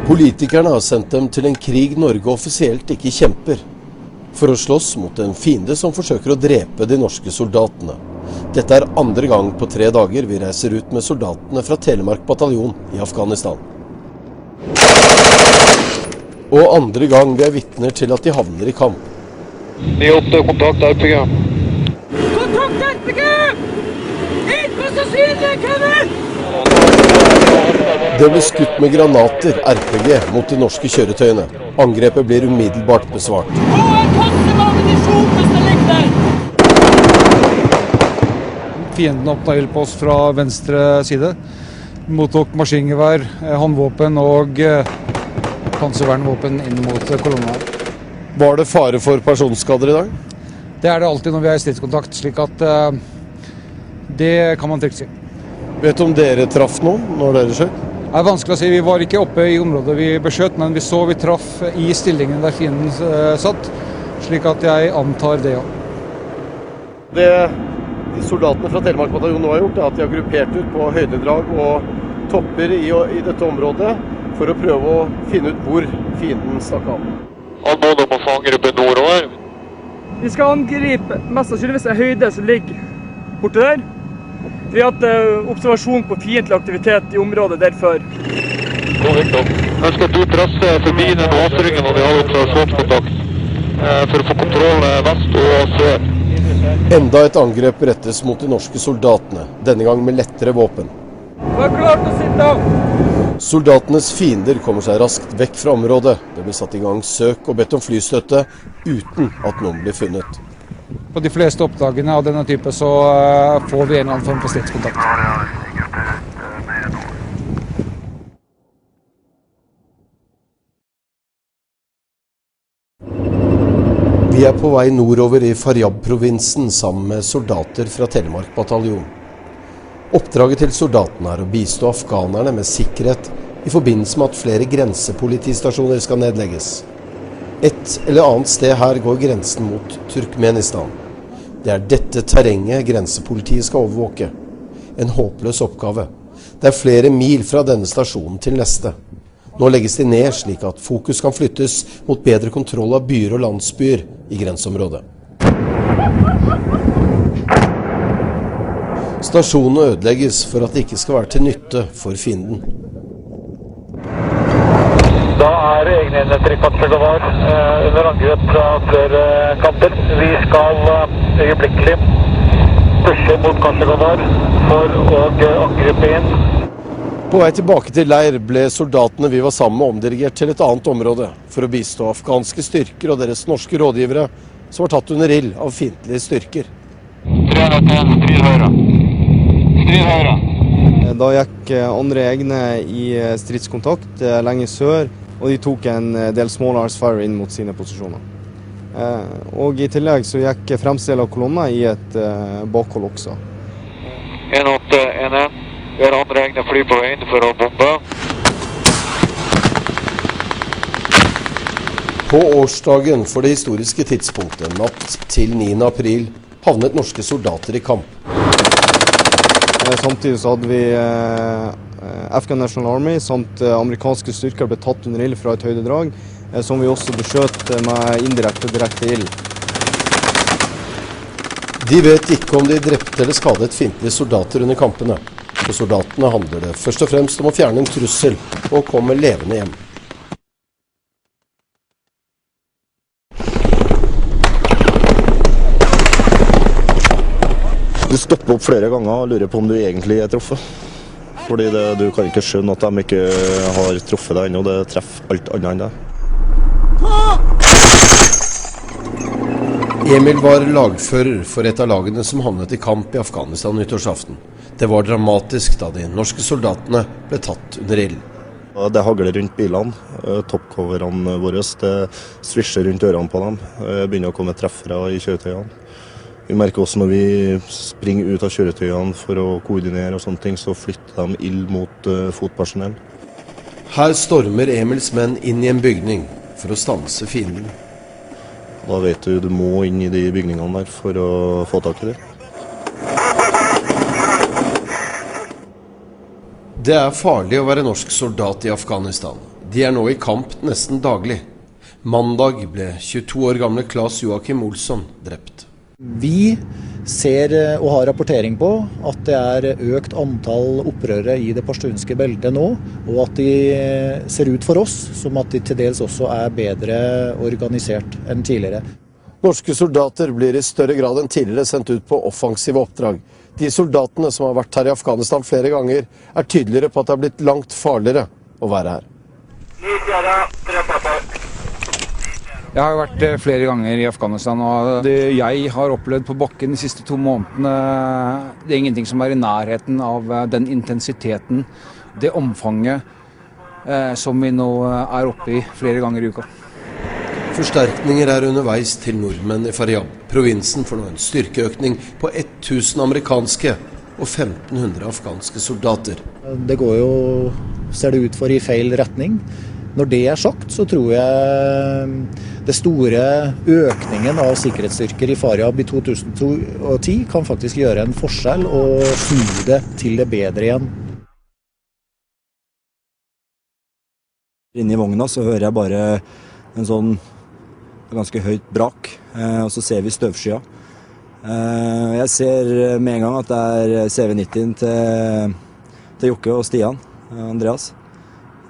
Politikerne har sendt dem til en krig Norge offisielt ikke kjemper, for å slåss mot en fiende som forsøker å drepe de norske soldatene. Dette er andre gang på 3 dager vi reiser ut med soldatene fra Telemark bataljon i Afghanistan. Og andre gang vi er vitner til at de havner i kamp. 98, kontakt RPG. Kontakt RPG! Inn på så synlig, Kevin! Det ble skutt med granater, RPG, mot de norske kjøretøyene. Angrepet blir umiddelbart besvart. Fienden åpnet ild på oss fra venstre side. Mottok maskingevær, håndvåpen og panservernvåpen inn mot kolonnen. Var det fare for personskader i dag? Det er det alltid når vi er i stridskontakt, slik at det kan man trygt si. Vet du om dere traff noen når dere skjøt? Det er vanskelig å si. Vi var ikke oppe i området vi beskjøt, men vi traff i stillingen der fienden satt, slik at jeg antar det, ja. Det de soldatene fra Telemark bataljon nå har gjort, er at de har gruppert ut på høydedrag og topper i dette området for å prøve å finne ut hvor fienden stakk av. Anmodning om å få angripe nordover. Vi skal angripe mest sannsynligvis en høyde som ligger borte der. Vi har hatt observasjon på fiendtlig aktivitet i området der før. Ønsker du presse forbi den åsringen og de har observasjonskontakt for å få kontroll vest og sør. Enda et angrep rettes mot de norske soldatene, denne gang med lettere våpen. Vær klar til å sitte av! Soldatenes fiender kommer seg raskt vekk fra området. Det blir satt i gang søk og bedt om flystøtte uten at noen blir funnet. På de fleste oppdragene av denne type så får vi en eller annen form for stridskontakt. Vi er på vei nordover i Faryab-provinsen sammen med soldater fra Telemark bataljon. Oppdraget til soldatene er å bistå afghanerne med sikkerhet i forbindelse med at flere grensepolitistasjoner skal nedlegges. Et eller annet sted her går grensen mot Turkmenistan. Det er dette terrenget grensepolitiet skal overvåke. En håpløs oppgave. Det er flere mil fra denne stasjonen til neste. Nå legges de ned slik at fokus kan flyttes mot bedre kontroll av byer og landsbyer i grenseområdet. Stasjonene ødelegges for at det ikke skal være til nytte for fienden. Da er egne enheter i Kasjagavar under angrep fra flere kanter. Vi skal øyeblikkelig pushe mot Kasjagavar for å angripe inn. På vei tilbake til leir ble soldatene vi var sammen med omdirigert til et annet område for å bistå afghanske styrker og deres norske rådgivere som var tatt under ild av fiendtlige styrker. 301, strid høyre. Strid høyre. Da gikk andre egne i stridskontakt lenger sør, og de tok en del small arms fire inn mot sine posisjoner. Og i tillegg så gikk fremste del av kolonna i et bakhold også. 181. Vi har andre egne fly på veien for å bombe. På årsdagen for det historiske tidspunktet, natt til 9. april, havnet norske soldater i kamp. Samtidig så hadde vi Afghan National Army samt amerikanske styrker ble tatt under ild fra et høydedrag, som vi også beskjøt med indirekte og direkte ild. De vet ikke om de drepte eller skadet fiendtlige soldater under kampene. For soldatene handler det først og fremst om å fjerne en trussel og komme levende hjem. Du stopper opp flere ganger og lurer på om du egentlig er truffet. Fordi du kan ikke skjønne at de ikke har truffet deg ennå, det treffer alt annet enn deg. Emil var lagfører for et av lagene som havnet i kamp i Afghanistan nyttårsaften. Det var dramatisk da de norske soldatene ble tatt under ild. Det hagler rundt bilene, toppcoverene våre, det svisjer rundt ørene på dem. Begynner å komme treffere i kjøretøyene. Vi merker også når vi springer ut av kjøretøyene for å koordinere og sånne ting, så flytter de ild mot fotpersonell. Her stormer Emils menn inn i en bygning for å stanse fienden. Da vet du må inn i de bygningene der for å få tak i det. Det er farlig å være norsk soldat i Afghanistan. De er nå i kamp nesten daglig. Mandag ble 22 år gamle Claes Joachim Olsson drept. Vi ser og har rapportering på at det er økt antall opprørere i det pashtunske beltet nå, og at de ser ut for oss som at de til dels også er bedre organisert enn tidligere. Norske soldater blir i større grad enn tidligere sendt ut på offensive oppdrag. De soldatene som har vært her i Afghanistan flere ganger, er tydeligere på at det har blitt langt farligere å være her. Jeg har vært flere ganger i Afghanistan, og det jeg har opplevd på bakken de siste 2 månedene, det er ingenting som er i nærheten av den intensiteten, det omfanget som vi nå er oppe i flere ganger i uka. Forsterkninger er underveis til nordmenn i Faryab. Provinsen får nå en styrkeøkning på 1000 amerikanske og 1500 afghanske soldater. Det går jo, ser det ut for, i feil retning. Når det er sagt, så tror jeg det store økningen av sikkerhetsstyrker i Faryab i 2010 kan faktisk gjøre en forskjell og snu det til det bedre igjen. Inne i vogna så hører jeg bare en sånn ganske høyt brak, og så ser vi støvskya. Jeg ser med en gang at det er CV-90 til Jokke og Stian, Andreas.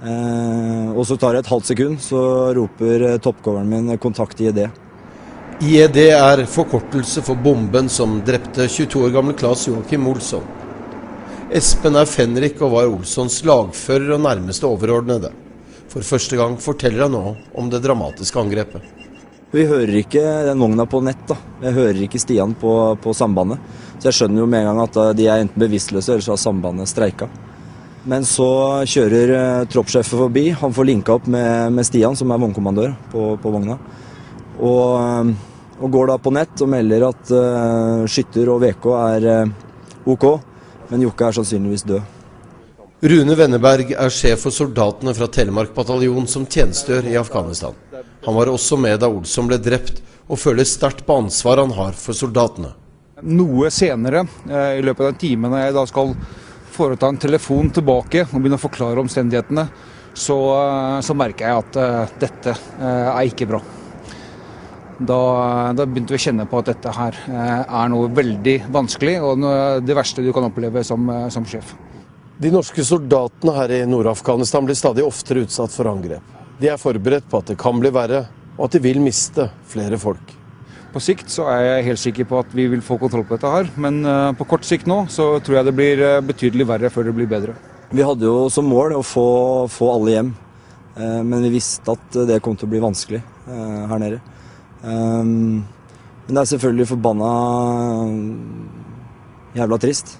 Og så tar det et halvt sekund, så roper toppcoveren min kontakt IED. IED er forkortelse for bomben som drepte 22 år gamle Claes Joachim Olsson. Espen er Fenrik og var Olssons lagfører og nærmeste overordnede. For første gang forteller han nå om det dramatiske angrepet. Vi hører ikke den vogna på nett, da. Jeg hører ikke Stian på sambandet. Så jeg skjønner jo med en gang at de er enten bevisstløse, eller så har sambandet streika. Men så kjører troppssjefen forbi. Han får linka opp med Stian, som er vognkommandør på vogna. Og går da på nett og melder at Skytter og VK er OK, men Jokke er sannsynligvis død. Rune Wenneberg er sjef for soldatene fra Telemark bataljon som tjenestgjør i Afghanistan. Han var også med da Olsson ble drept, og føler sterkt på ansvar han har for soldatene. Noe senere, i løpet av en time når jeg da skal foreta en telefon tilbake og begynne å forklare omstendighetene, så merker jeg at dette er ikke bra. Da begynte vi å kjenne på at dette her er noe veldig vanskelig, og det verste du kan oppleve som sjef. De norske soldatene her i Nord-Afghanistan blir stadig oftere utsatt for angrep. De er forberedt på at det kan bli verre, og at de vil miste flere folk. På sikt så er jeg helt sikker på at vi vil få kontroll på dette her, men på kort sikt nå så tror jeg det blir betydelig verre før det blir bedre. Vi hadde jo som mål å få alle hjem, men vi visste at det kom til å bli vanskelig her nede. Men det er selvfølgelig forbanna jævla trist.